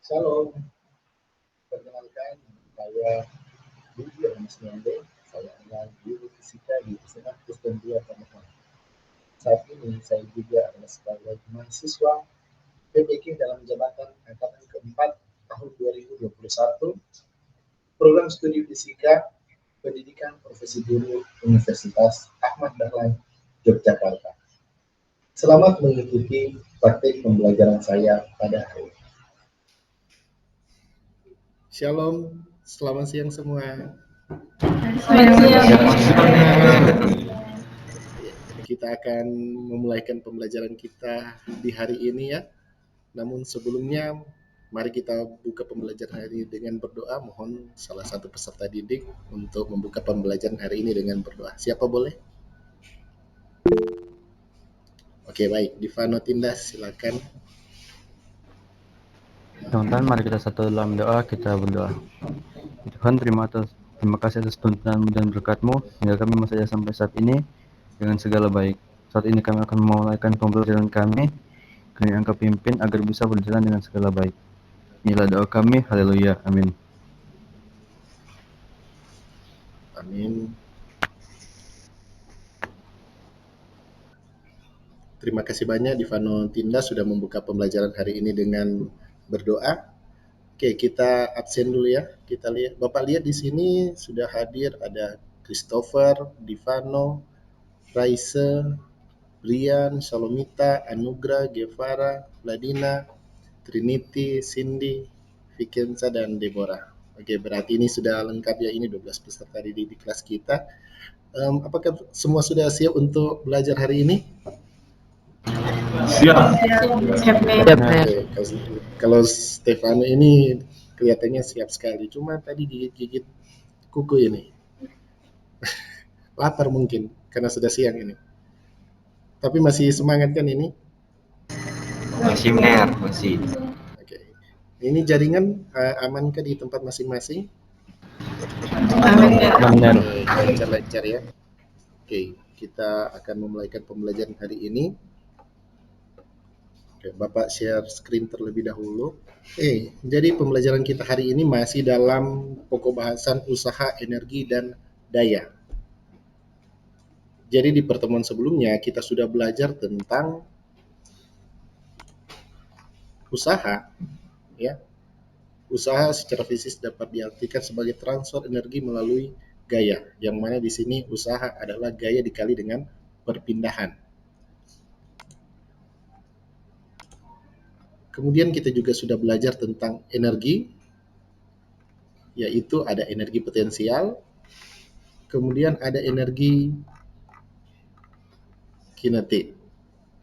Shalom, perkenalkan saya Budi Ramaswande. Saya adalah guru fisika di SMA Kristen 2 Tangerang. Saat ini saya juga adalah sebagai mahasiswa PPK dalam jabatan angkatan keempat tahun 2021, program studi fisika pendidikan profesi guru Universitas Ahmad Dahlan, Yogyakarta. Selamat mengikuti praktik pembelajaran saya pada hari ini. Shalom, selamat siang semua. Kita akan memulaikan pembelajaran kita di hari ini ya. Namun sebelumnya, mari kita buka pembelajaran hari ini dengan berdoa. Mohon salah satu peserta didik untuk membuka pembelajaran hari ini dengan berdoa. Siapa boleh? Oke, baik. Divano Tindas, silakan. Teman-teman, mari kita satu dalam doa, kita berdoa. Tuhan, terima kasih atas tuntunan-Mu dan berkat-Mu hingga kami masih ada sampai saat ini dengan segala baik. Saat ini kami akan memulaikan pembelajaran kami, kami Engkau pimpin agar bisa berjalan dengan segala baik. Inilah doa kami, haleluya, amin. Amin. Terima kasih banyak Divano Tindas sudah membuka pembelajaran hari ini dengan berdoa. Oke, kita absen dulu ya. Kita lihat, Bapak lihat di sini sudah hadir ada Christopher, Divano, Raise, Brian, Salomita, Anugrah, Guevara, Ladina, Trinity, Cindy, Vikenza, dan Deborah. Oke, berarti ini sudah lengkap ya, ini 12 peserta didik di kelas kita. Apakah semua sudah siap untuk belajar hari ini? Siap. Oke, kalau Stefano ini kelihatannya siap sekali, cuma tadi gigit-gigit kuku ini. Lapar mungkin, karena sudah siang ini. Tapi masih semangat kan ini? Masih mer, masih. Oke. Ini jaringan amankah di tempat masing-masing? Amin. Lancar-lancar ya. Oke, kita akan memulaikan pembelajaran hari ini. Oke, Bapak share screen terlebih dahulu. Jadi pembelajaran kita hari ini masih dalam pokok bahasan usaha, energi, dan daya. Jadi di pertemuan sebelumnya kita sudah belajar tentang usaha, ya. Usaha secara fisik dapat diartikan sebagai transfer energi melalui gaya, yang mana di sini usaha adalah gaya dikali dengan perpindahan. Kemudian kita juga sudah belajar tentang energi, yaitu ada energi potensial, kemudian ada energi kinetik.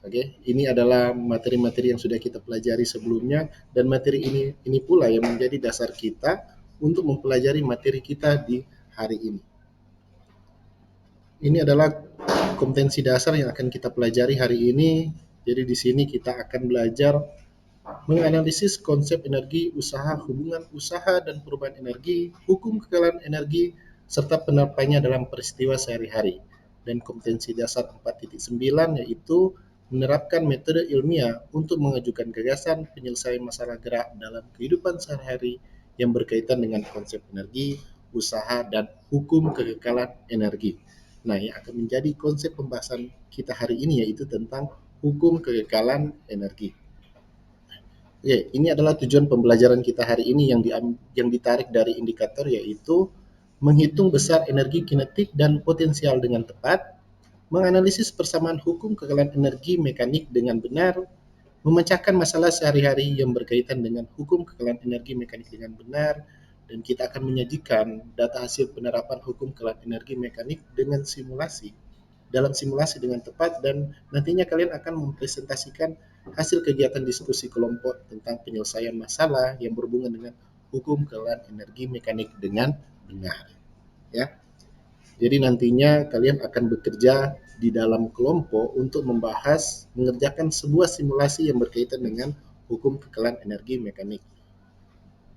Oke, ini adalah materi-materi yang sudah kita pelajari sebelumnya, dan materi ini pula yang menjadi dasar kita untuk mempelajari materi kita di hari ini. Ini adalah kompetensi dasar yang akan kita pelajari hari ini. Jadi di sini kita akan belajar menganalisis konsep energi, usaha, hubungan usaha dan perubahan energi, hukum kekalahan energi, serta penerapannya dalam peristiwa sehari-hari. Dan kompetensi dasar 4.9 yaitu menerapkan metode ilmiah untuk mengajukan gagasan penyelesaian masalah gerak dalam kehidupan sehari-hari yang berkaitan dengan konsep energi, usaha, dan hukum kekekalan energi. Nah, yang akan menjadi konsep pembahasan kita hari ini yaitu tentang hukum kekekalan energi. Oke, ini adalah tujuan pembelajaran kita hari ini yang ditarik dari indikator yaitu menghitung besar energi kinetik dan potensial dengan tepat, menganalisis persamaan hukum kekekalan energi mekanik dengan benar, memecahkan masalah sehari-hari yang berkaitan dengan hukum kekekalan energi mekanik dengan benar, dan kita akan menyajikan data hasil penerapan hukum kekekalan energi mekanik dengan simulasi dengan tepat, dan nantinya kalian akan mempresentasikan hasil kegiatan diskusi kelompok tentang penyelesaian masalah yang berhubungan dengan hukum kekekalan energi mekanik dengan benar. Ya. Jadi nantinya kalian akan bekerja di dalam kelompok untuk mengerjakan sebuah simulasi yang berkaitan dengan hukum kekekalan energi mekanik.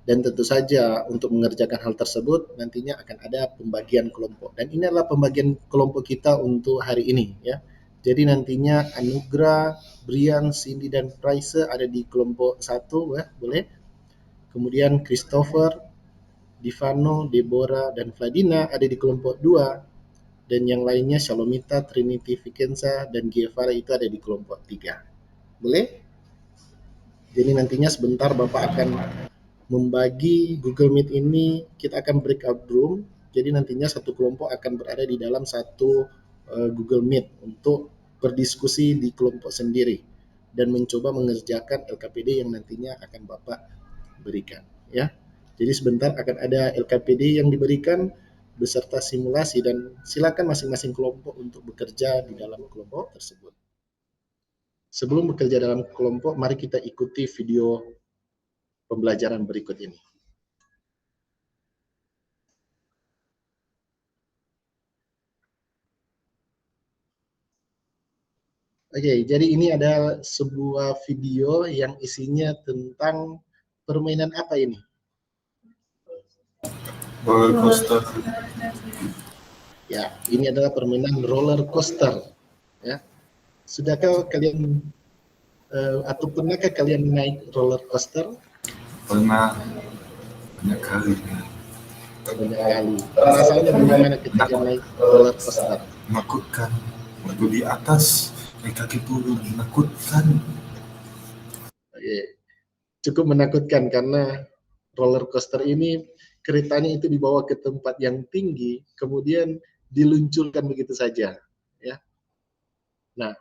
Dan tentu saja untuk mengerjakan hal tersebut nantinya akan ada pembagian kelompok. Dan ini adalah pembagian kelompok kita untuk hari ini ya. Jadi nantinya Anugrah, Brian, Cindy, dan Price ada di kelompok 1 ya, boleh. kemudian Christopher, Divano, Deborah, dan Vladina ada di kelompok 2, dan yang lainnya Shalomita, Trinity, Vicenza, dan Gievara itu ada di kelompok 3. Boleh? Jadi nantinya sebentar Bapak akan membagi Google Meet ini, kita akan breakout room, jadi nantinya satu kelompok akan berada di dalam satu Google Meet untuk berdiskusi di kelompok sendiri dan mencoba mengerjakan LKPD yang nantinya akan Bapak berikan, ya. Jadi sebentar akan ada LKPD yang diberikan beserta simulasi, dan silakan masing-masing kelompok untuk bekerja di dalam kelompok tersebut. Sebelum bekerja dalam kelompok, mari kita ikuti video pembelajaran berikut ini. Oke, jadi ini ada sebuah video yang isinya tentang permainan apa ini? Roller coaster. Ya, ini adalah permainan roller coaster. Ya, sudahkah kalian atau pernahkah kalian naik roller coaster? Pernah banyak kali. Banyak kali. Perasaannya bagaimana ketika naik roller coaster? Menakutkan. Waktu di atas, kaki turun, menakutkan. Oke, cukup menakutkan karena roller coaster ini keretanya itu dibawa ke tempat yang tinggi, kemudian diluncurkan begitu saja, ya. Nah,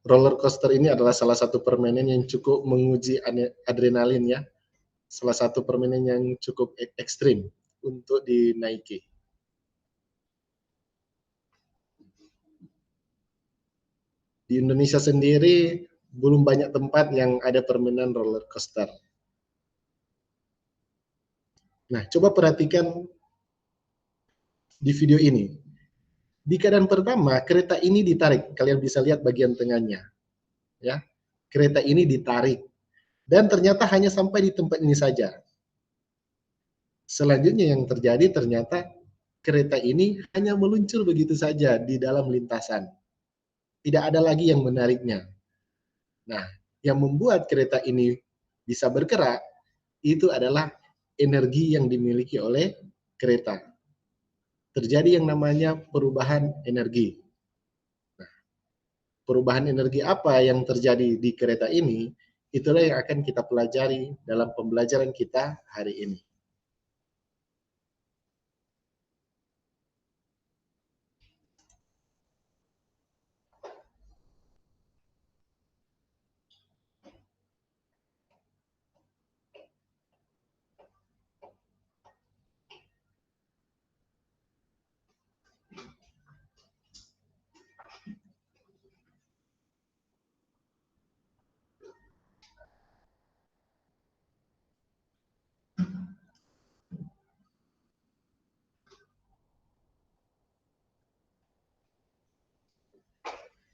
roller coaster ini adalah salah satu permainan yang cukup menguji adrenalin, ya. Salah satu permainan yang cukup ekstrim untuk dinaiki. Di Indonesia sendiri belum banyak tempat yang ada permainan roller coaster. Nah, coba perhatikan di video ini. Di keadaan pertama, kereta ini ditarik. Kalian bisa lihat bagian tengahnya. Ya, kereta ini ditarik. Dan ternyata hanya sampai di tempat ini saja. Selanjutnya yang terjadi ternyata kereta ini hanya meluncur begitu saja di dalam lintasan. Tidak ada lagi yang menariknya. Nah, yang membuat kereta ini bisa bergerak itu adalah energi yang dimiliki oleh kereta. Terjadi yang namanya perubahan energi. Nah, perubahan energi apa yang terjadi di kereta ini? Itulah yang akan kita pelajari dalam pembelajaran kita hari ini.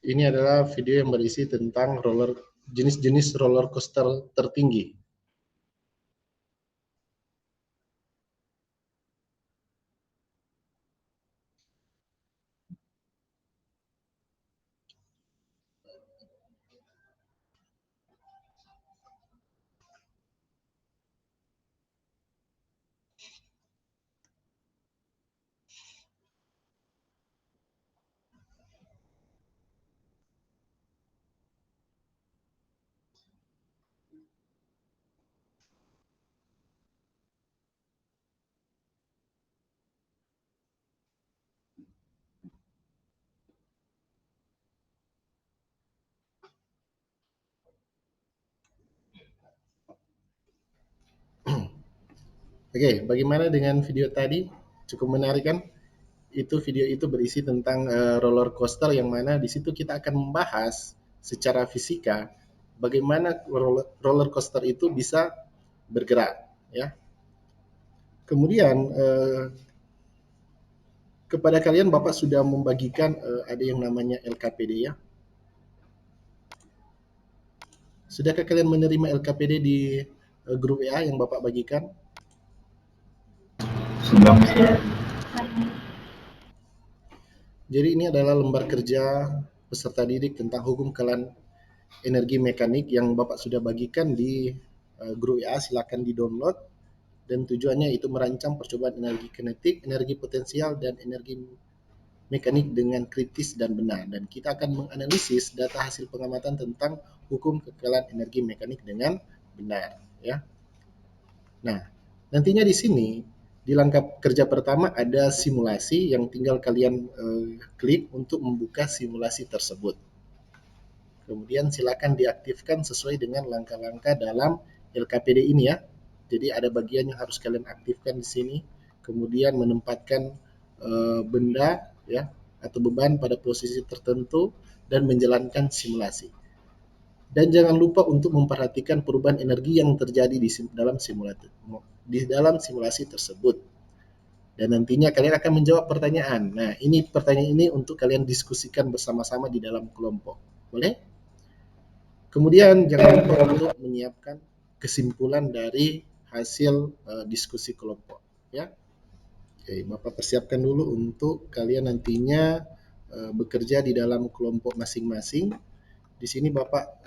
Ini adalah video yang berisi tentang jenis-jenis roller coaster tertinggi. Oke, bagaimana dengan video tadi? Cukup menarik kan? Video itu berisi tentang roller coaster yang mana di situ kita akan membahas secara fisika bagaimana roller coaster itu bisa bergerak, ya. Kemudian kepada kalian Bapak sudah membagikan ada yang namanya LKPD, ya. Sudahkah kalian menerima LKPD di grup WA yang Bapak bagikan? Jadi ini adalah lembar kerja peserta didik tentang hukum kekayaan energi mekanik yang Bapak sudah bagikan di grup WA. Silakan di-download, dan tujuannya itu merancang percobaan energi kinetik, energi potensial, dan energi mekanik dengan kritis dan benar. Dan kita akan menganalisis data hasil pengamatan tentang hukum kekayaan energi mekanik dengan benar, ya. Nah, nantinya di sini di langkah kerja pertama ada simulasi yang tinggal kalian klik untuk membuka simulasi tersebut. Kemudian silakan diaktifkan sesuai dengan langkah-langkah dalam LKPD ini ya. Jadi ada bagian yang harus kalian aktifkan di sini. Kemudian menempatkan benda ya atau beban pada posisi tertentu dan menjalankan simulasi. Dan jangan lupa untuk memperhatikan perubahan energi yang terjadi di dalam simulasi tersebut. Dan nantinya kalian akan menjawab pertanyaan. Nah, ini pertanyaan ini untuk kalian diskusikan bersama-sama di dalam kelompok. Boleh? Kemudian jangan lupa untuk menyiapkan kesimpulan dari hasil diskusi kelompok, ya. Oke, Bapak persiapkan dulu untuk kalian nantinya bekerja di dalam kelompok masing-masing. Di sini Bapak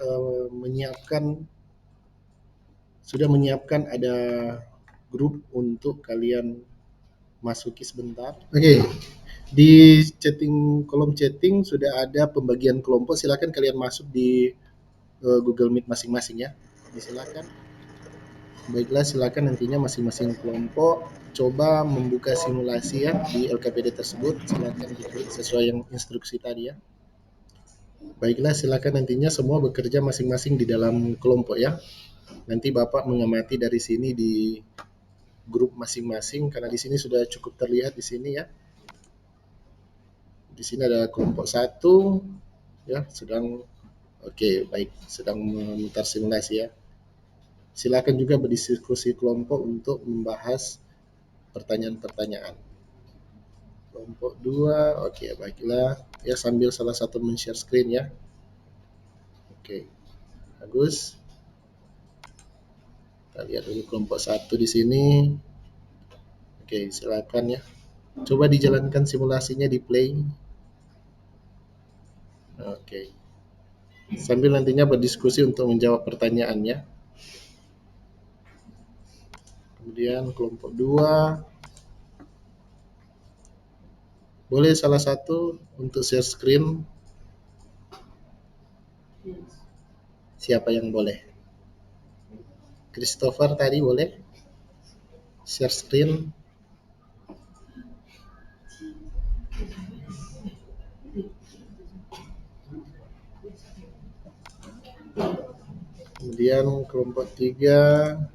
sudah menyiapkan ada grup untuk kalian masuki sebentar. Oke. Di kolom chatting sudah ada pembagian kelompok. Silakan kalian masuk di Google Meet masing-masing ya. Silakan. Baiklah, silakan nantinya masing-masing kelompok coba membuka simulasi ya di LKPD tersebut. Silakan diklik sesuai yang instruksi tadi ya. Baiklah, silakan nantinya semua bekerja masing-masing di dalam kelompok ya. Nanti Bapak mengamati dari sini di grup masing-masing karena di sini sudah cukup terlihat di sini ya. Di sini ada kelompok 1 ya, sedang memutar simulasi ya. Silakan juga berdiskusi kelompok untuk membahas pertanyaan-pertanyaan. Kelompok 2, baiklah. Ya, sambil salah satu men-share screen ya. Bagus. Kita lihat dulu kelompok 1 di sini. Silakan ya. Coba dijalankan simulasinya di play. Sambil nantinya berdiskusi untuk menjawab pertanyaannya. Kemudian kelompok 2. Boleh salah satu untuk share screen. Siapa yang boleh? Christopher tadi boleh share screen. Kemudian kelompok 3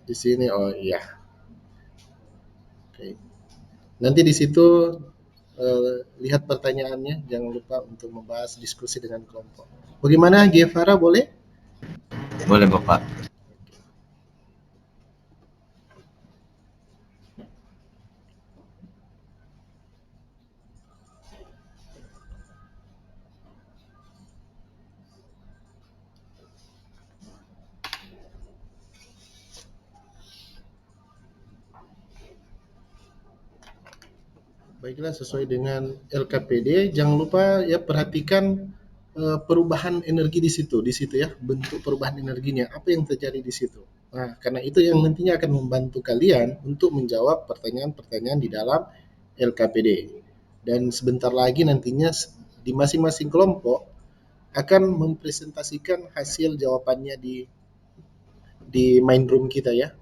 di sini. Nanti di situ lihat pertanyaannya. Jangan lupa untuk membahas diskusi dengan kelompok. Bagaimana Guevara, boleh? Boleh Bapak. Baiklah, sesuai dengan LKPD, jangan lupa ya perhatikan perubahan energi di situ ya, bentuk perubahan energinya, apa yang terjadi di situ. Nah, karena itu yang nantinya akan membantu kalian untuk menjawab pertanyaan-pertanyaan di dalam LKPD. Dan sebentar lagi nantinya di masing-masing kelompok akan mempresentasikan hasil jawabannya di main room kita ya,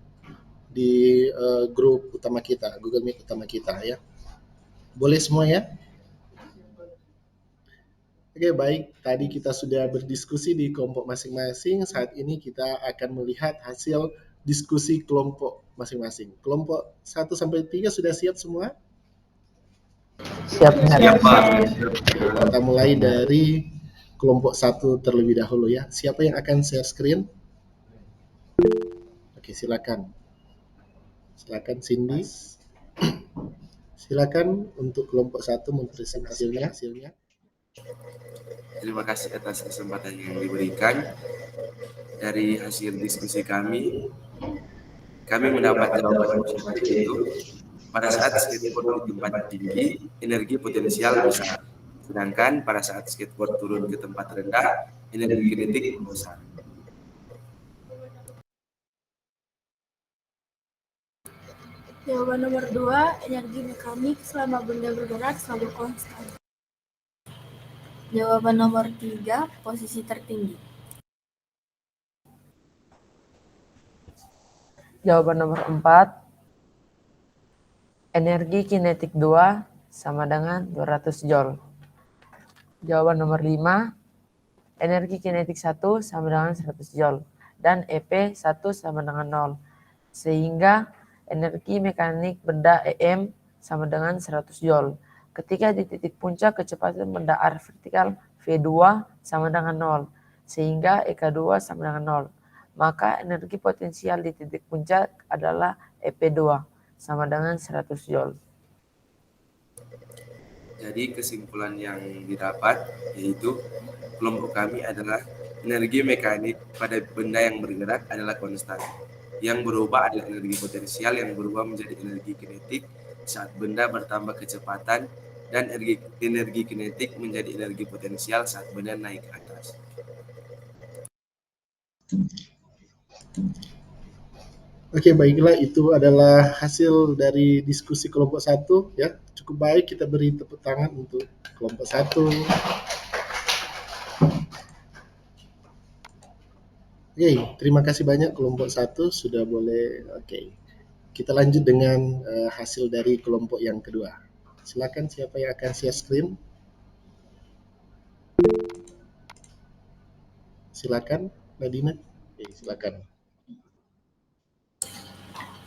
di grup utama kita, Google Meet utama kita ya. Boleh semua ya? Baik. Tadi kita sudah berdiskusi di kelompok masing-masing. Saat ini kita akan melihat hasil diskusi kelompok masing-masing. Kelompok 1-3 sudah siap semua? Siap, Pak. Kita mulai dari kelompok 1 terlebih dahulu ya. Siapa yang akan share screen? Silakan. Silakan Cindy. Silakan untuk kelompok 1 mempresentasikan hasilnya. Terima kasih atas kesempatan yang diberikan. Dari hasil diskusi kami mendapat jawaban positif itu Pada saat skateboard di tempat tinggi, energi potensial besar. Sedangkan pada saat skateboard turun ke tempat rendah, energi kinetik membesar. Jawaban nomor 2, energi mekanik selama benda bergerak selalu konstan. Jawaban nomor 3, posisi tertinggi. Jawaban nomor 4, energi kinetik 2 sama dengan 200 Joule. Jawaban nomor 5, energi kinetik 1 sama dengan 100 Joule. Dan EP 1 sama dengan 0. Sehingga energi mekanik benda EM sama dengan 100 Joule. Ketika di titik puncak kecepatan benda R vertikal V2 sama dengan 0. Sehingga EK2 sama dengan 0. Maka energi potensial di titik puncak adalah EP2 sama dengan 100 Joule. Jadi kesimpulan yang didapat yaitu kelompok kami adalah energi mekanik pada benda yang bergerak adalah konstan. Yang berubah adalah energi potensial yang berubah menjadi energi kinetik saat benda bertambah kecepatan, dan energi kinetik menjadi energi potensial saat benda naik ke atas. Oke, baiklah, itu adalah hasil dari diskusi kelompok 1 ya. Cukup baik, kita beri tepuk tangan untuk kelompok 1. Oke, terima kasih banyak kelompok 1 sudah boleh. Oke. Kita lanjut dengan hasil dari kelompok yang kedua. Silakan, siapa yang akan share screen? Silakan, Nadina. Oke, silakan.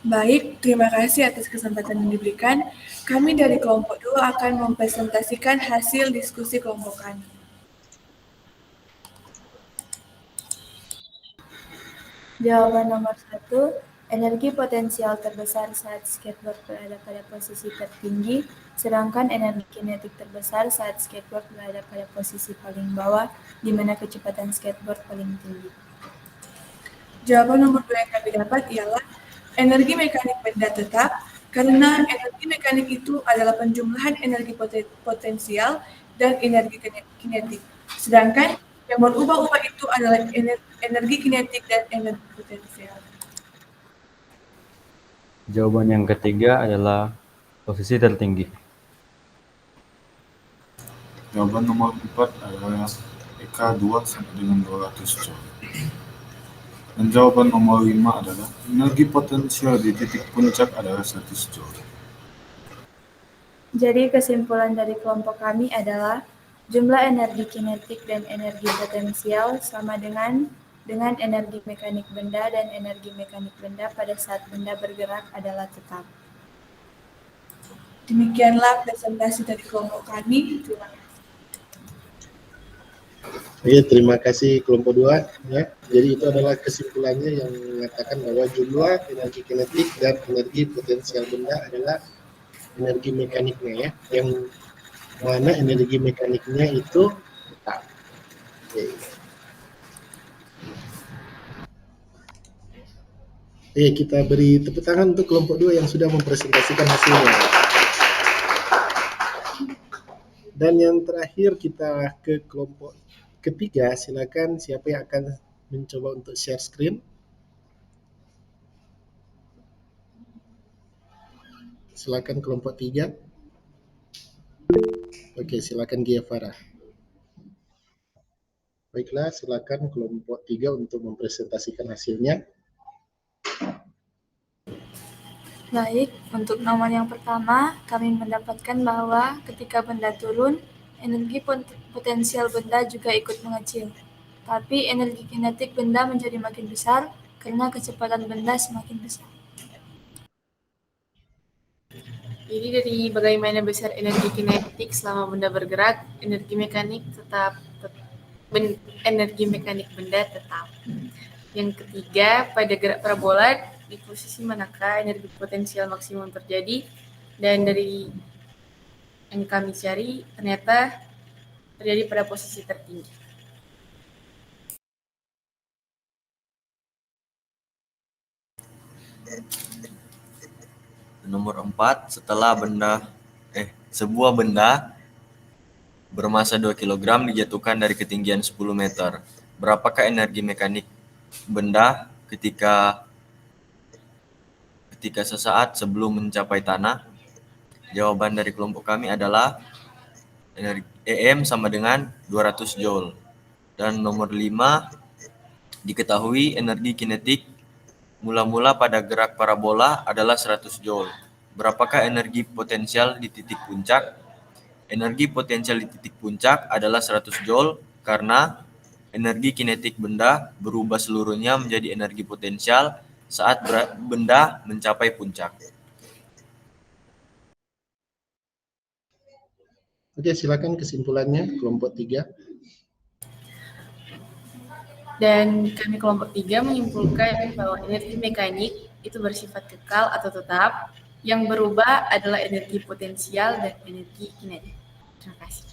Baik, terima kasih atas kesempatan yang diberikan. Kami dari kelompok 2 akan mempresentasikan hasil diskusi kelompok kami. Jawaban nomor 1, energi potensial terbesar saat skateboard berada pada posisi tertinggi, sedangkan energi kinetik terbesar saat skateboard berada pada posisi paling bawah, di mana kecepatan skateboard paling tinggi. Jawaban nomor 2 yang kami dapat ialah energi mekanik benda tetap, karena energi mekanik itu adalah penjumlahan energi potensial dan energi kinetik. Sedangkan yang berubah-ubah itu adalah energi kinetik dan energi potensial. Jawaban yang ketiga adalah posisi tertinggi. Jawaban nomor 4 adalah EK2 sama dengan 200 Joule. Dan jawaban nomor 5 adalah energi potensial di titik puncak adalah 100 Joule. Jadi kesimpulan dari kelompok kami adalah jumlah energi kinetik dan energi potensial sama dengan energi mekanik benda dan energi mekanik benda pada saat benda bergerak adalah tetap. Demikianlah presentasi dari kelompok kami. Terima kasih. Oke, terima kasih kelompok 2 ya. Jadi itu adalah kesimpulannya yang mengatakan bahwa jumlah energi kinetik dan energi potensial benda adalah energi mekaniknya ya. Yang mana energi mekaniknya itu tetap. Oke. Oke, kita beri tepuk tangan untuk kelompok 2 yang sudah mempresentasikan hasilnya. Dan yang terakhir kita ke kelompok ketiga, silakan siapa yang akan mencoba untuk share screen. Silakan kelompok 3. Oke, silakan Gia Farah. Baiklah, silakan kelompok 3 untuk mempresentasikan hasilnya. Baik, untuk nomor yang pertama, kami mendapatkan bahwa ketika benda turun, energi potensial benda juga ikut mengecil. Tapi energi kinetik benda menjadi makin besar karena kecepatan benda semakin besar. Jadi dari bagaimana besar energi kinetik selama benda bergerak, energi mekanik benda tetap. Yang ketiga, pada gerak parabola, di posisi manakah energi potensial maksimum terjadi, dan dari yang kami cari ternyata terjadi pada posisi tertinggi. Nomor 4, sebuah benda bermasa 2 kg dijatuhkan dari ketinggian 10 meter. Berapakah energi mekanik benda ketika sesaat sebelum mencapai tanah? Jawaban dari kelompok kami adalah energi EM sama dengan 200 Joule. Dan nomor 5, diketahui energi kinetik mula-mula pada gerak parabola adalah 100 Joule. Berapakah energi potensial di titik puncak? Energi potensial di titik puncak adalah 100 Joule karena energi kinetik benda berubah seluruhnya menjadi energi potensial saat benda mencapai puncak. Oke, silakan kesimpulannya kelompok 3. Dan kami kelompok 3 menyimpulkan bahwa energi mekanik itu bersifat kekal atau tetap, yang berubah adalah energi potensial dan energi kinetik. Terima kasih.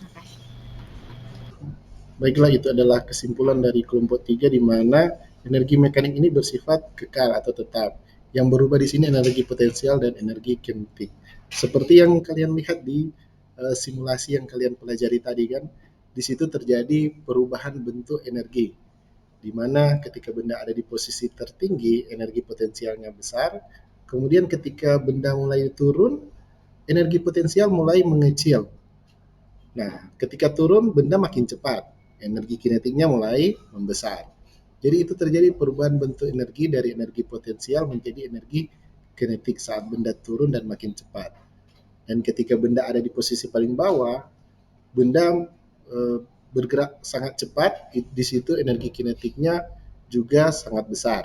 Baiklah, itu adalah kesimpulan dari kelompok 3 di mana energi mekanik ini bersifat kekal atau tetap. Yang berubah di sini energi potensial dan energi kinetik. Seperti yang kalian lihat di simulasi yang kalian pelajari tadi kan, di situ terjadi perubahan bentuk energi. Di mana ketika benda ada di posisi tertinggi, energi potensialnya besar. Kemudian ketika benda mulai turun, energi potensial mulai mengecil. Nah, ketika turun, benda makin cepat. Energi kinetiknya mulai membesar. Jadi itu terjadi perubahan bentuk energi dari energi potensial menjadi energi kinetik saat benda turun dan makin cepat. Dan ketika benda ada di posisi paling bawah, benda bergerak sangat cepat, di situ energi kinetiknya juga sangat besar.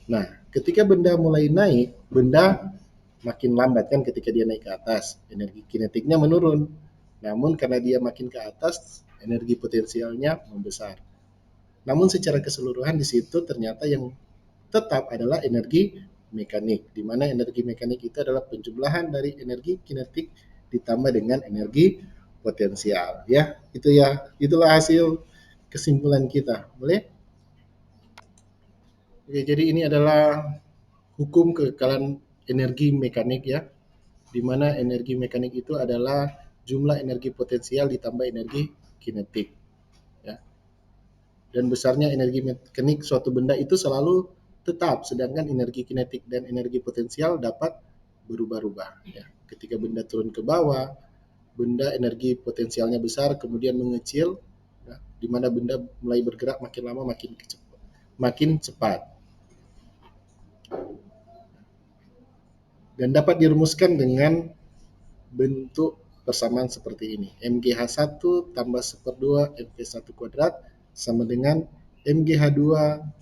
Nah, ketika benda mulai naik, benda makin lambat kan ketika dia naik ke atas, energi kinetiknya menurun. Namun karena dia makin ke atas, energi potensialnya membesar. Namun secara keseluruhan di situ ternyata yang tetap adalah energi mekanik, di mana energi mekanik itu adalah penjumlahan dari energi kinetik ditambah dengan energi potensial. Ya, itulah hasil kesimpulan kita. Boleh? Oke, jadi ini adalah hukum kekekalan energi mekanik ya, di mana energi mekanik itu adalah jumlah energi potensial ditambah energi kinetik. Ya. Dan besarnya energi mekanik suatu benda itu selalu tetap, sedangkan energi kinetik dan energi potensial dapat berubah-ubah. Ya. Ketika benda turun ke bawah, benda energi potensialnya besar, kemudian mengecil, ya, di mana benda mulai bergerak makin lama makin cepat. Dan dapat dirumuskan dengan bentuk persamaan seperti ini. MGH1 tambah 1/2 MV1 kuadrat sama dengan MGH2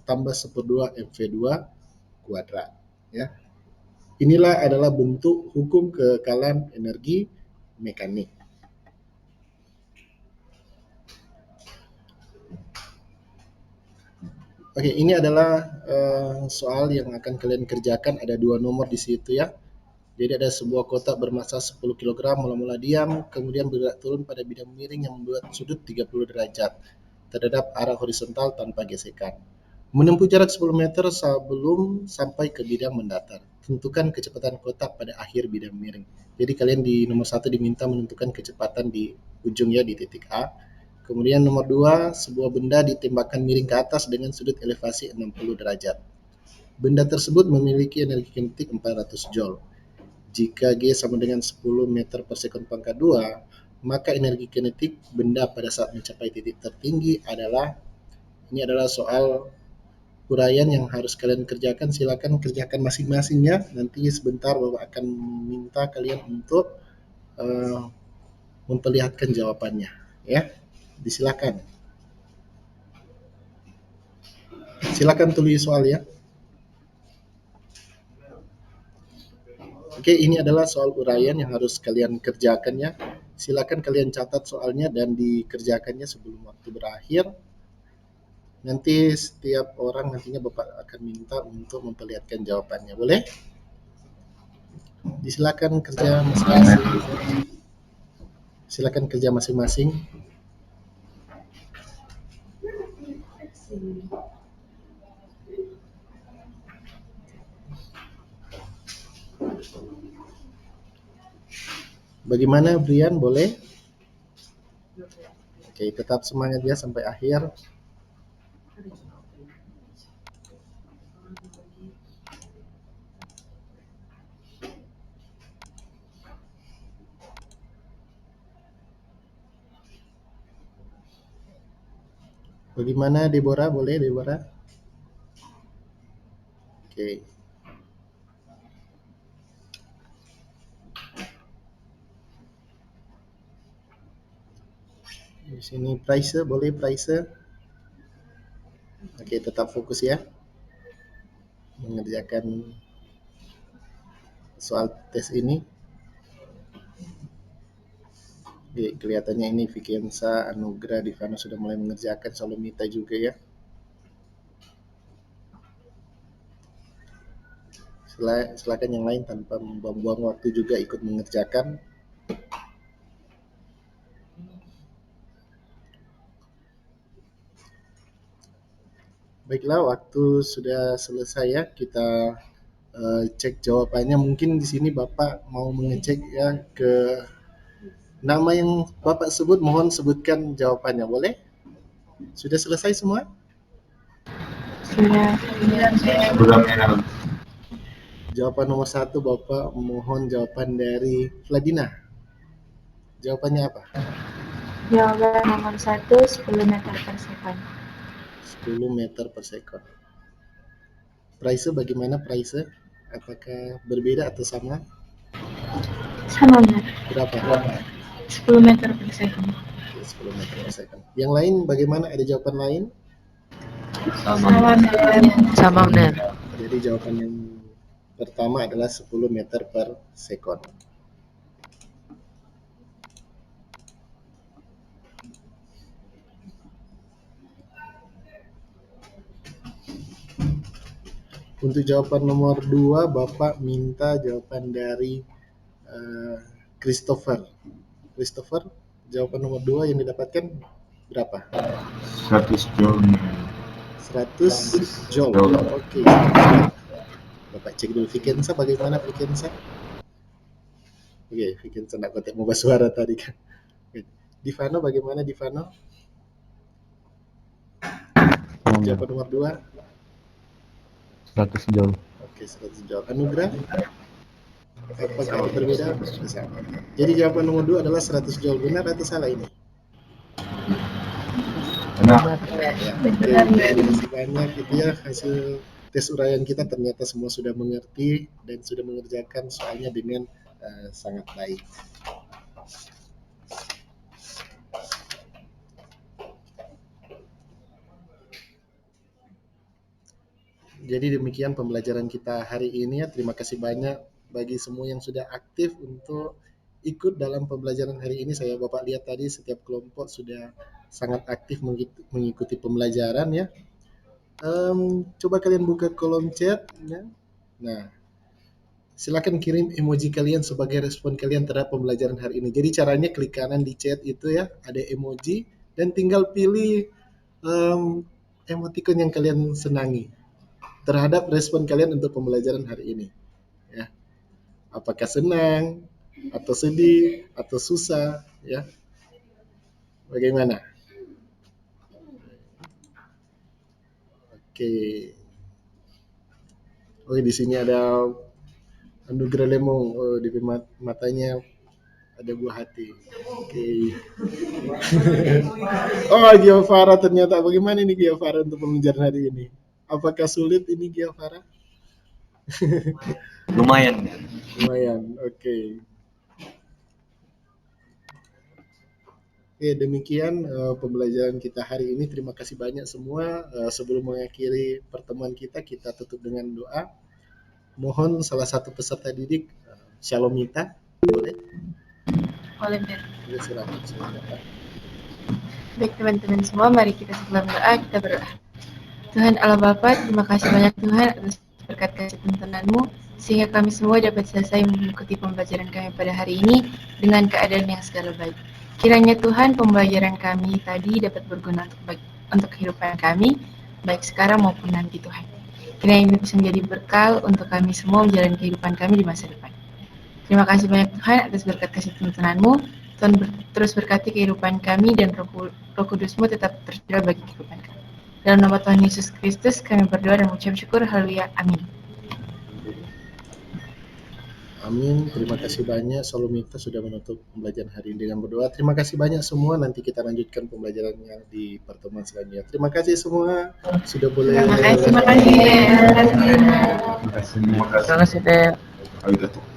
tambah 1/2 MV2 kuadrat. Ya. Inilah adalah bentuk hukum kekekalan energi mekanik. Oke, ini adalah soal yang akan kalian kerjakan. Ada 2 nomor di situ ya. Jadi ada sebuah kotak bermassa 10 kg mula-mula diam, kemudian bergerak turun pada bidang miring yang membuat sudut 30 derajat terhadap arah horizontal tanpa gesekan. Menempuh jarak 10 meter sebelum sampai ke bidang mendatar. Tentukan kecepatan kotak pada akhir bidang miring. Jadi kalian di nomor 1 diminta menentukan kecepatan di ujungnya di titik A. Kemudian nomor 2, sebuah benda ditembakkan miring ke atas dengan sudut elevasi 60 derajat. Benda tersebut memiliki energi kinetik 400 Joule. Jika G sama dengan 10 meter per sekund pangkat 2, maka energi kinetik benda pada saat mencapai titik tertinggi adalah, ini adalah soal uraian yang harus kalian kerjakan. Silakan kerjakan masing-masingnya. Nanti sebentar Bapak akan minta kalian untuk memperlihatkan jawabannya. Ya, disilakan. Silakan tulis soal ya. Oke, ini adalah soal uraian yang harus kalian kerjakan ya. Silakan kalian catat soalnya dan dikerjakannya sebelum waktu berakhir. Nanti setiap orang nantinya Bapak akan minta untuk memperlihatkan jawabannya. Boleh? Silakan kerja masing-masing. Silakan kerja masing-masing. Bagaimana Brian, boleh? Oke, tetap semangat ya sampai akhir. Bagaimana Deborah, boleh Deborah? Oke. Di sini Price, boleh Price? Oke, tetap fokus ya. Mengerjakan soal tes ini. Oke, kelihatannya ini Vikensa, Anugrah, Divano sudah mulai mengerjakan, Solomita juga ya. Silakan yang lain tanpa membuang waktu juga ikut mengerjakan. Baiklah, waktu sudah selesai ya. Kita cek jawabannya. Mungkin di sini Bapak mau mengecek ya ke nama yang Bapak sebut, mohon sebutkan jawabannya, boleh? Sudah selesai semua? Sudah. Jawaban nomor 1 Bapak mohon jawaban dari Vladina. Jawabannya apa? Jawaban nomor 1, 10 meter per sekon. 10 meter per sekon. Price bagaimana Price? Apakah berbeda atau sama? Sama benar. Berapa? 10 meter per sekon. 10 meter per sekon. Yang lain bagaimana? Ada jawaban lain? Sama benar. Jadi jawaban yang pertama adalah 10 meter per sekon. Untuk jawaban nomor 2, Bapak minta jawaban dari Christopher. Christopher, jawaban nomor 2 yang didapatkan berapa? 100 joule. 100 joule. Oke. Bapak cek dulu Vikensa, bagaimana Vikensa? Oke, Vikensa nak kontak mau suara tadi kan. Divano bagaimana Divano? Jawaban nomor 2? 100 joule. Oke, 100 joule. Anugrah? Apakah berbeda? Sama. Jadi jawaban nomor 2 adalah 100 joule. Benar atau salah ini? Benar. Ya, terima kasih banyak. Itu ya hasil tes uraian kita, ternyata semua sudah mengerti dan sudah mengerjakan soalnya dengan sangat baik. Jadi demikian pembelajaran kita hari ini ya. Terima kasih banyak bagi semua yang sudah aktif untuk ikut dalam pembelajaran hari ini. Saya Bapak lihat tadi setiap kelompok sudah sangat aktif mengikuti pembelajaran ya. Coba kalian buka kolom chat ya. Nah, silakan kirim emoji kalian sebagai respon kalian terhadap pembelajaran hari ini. Jadi caranya klik kanan di chat itu ya, ada emoji dan tinggal pilih emoticon yang kalian senangi terhadap respon kalian untuk pembelajaran hari ini ya. Apakah senang atau sedih atau susah ya, bagaimana? Oke, di sini ada Anugrah Lemong. Oh, di matanya ada buah hati. Oke. Oh, Giovara ternyata. Bagaimana ini Giovara untuk pembelajaran hari ini? Apakah sulit ini Giovara? Lumayan. Oke. Oke, demikian pembelajaran kita hari ini. Terima kasih banyak semua. Sebelum mengakhiri pertemuan kita tutup dengan doa. Mohon salah satu peserta didik, Shalomita, boleh? Boleh, Mir. Silakan. Baik teman-teman semua, mari kita sebelum doa, kita berdoa. Tuhan Allah Bapa, terima kasih banyak Tuhan atas berkat kasih tuntunan-Mu, sehingga kami semua dapat selesai mengikuti pembelajaran kami pada hari ini dengan keadaan yang segala baik. Kiranya Tuhan pembelajaran kami tadi dapat berguna untuk kehidupan kami, baik sekarang maupun nanti Tuhan. Kiranya ini bisa menjadi berkah untuk kami semua menjalani kehidupan kami di masa depan. Terima kasih banyak Tuhan atas berkat kasih tuntunan-Mu. Tuhan terus berkati kehidupan kami dan Roh Kudus-Mu tetap tercurah bagi kehidupan kami. Dalam nama Tuhan Yesus Kristus kami berdoa dan mengucap syukur. Haleluya. Amin. Amin. Terima kasih banyak Solomita sudah menutup pembelajaran hari ini dengan berdoa. Terima kasih banyak semua. Nanti kita lanjutkan pembelajarannya di pertemuan selanjutnya. Terima kasih semua. Sudah boleh. Terima kasih. Terima kasih. Terima kasih, Dek. Arigato.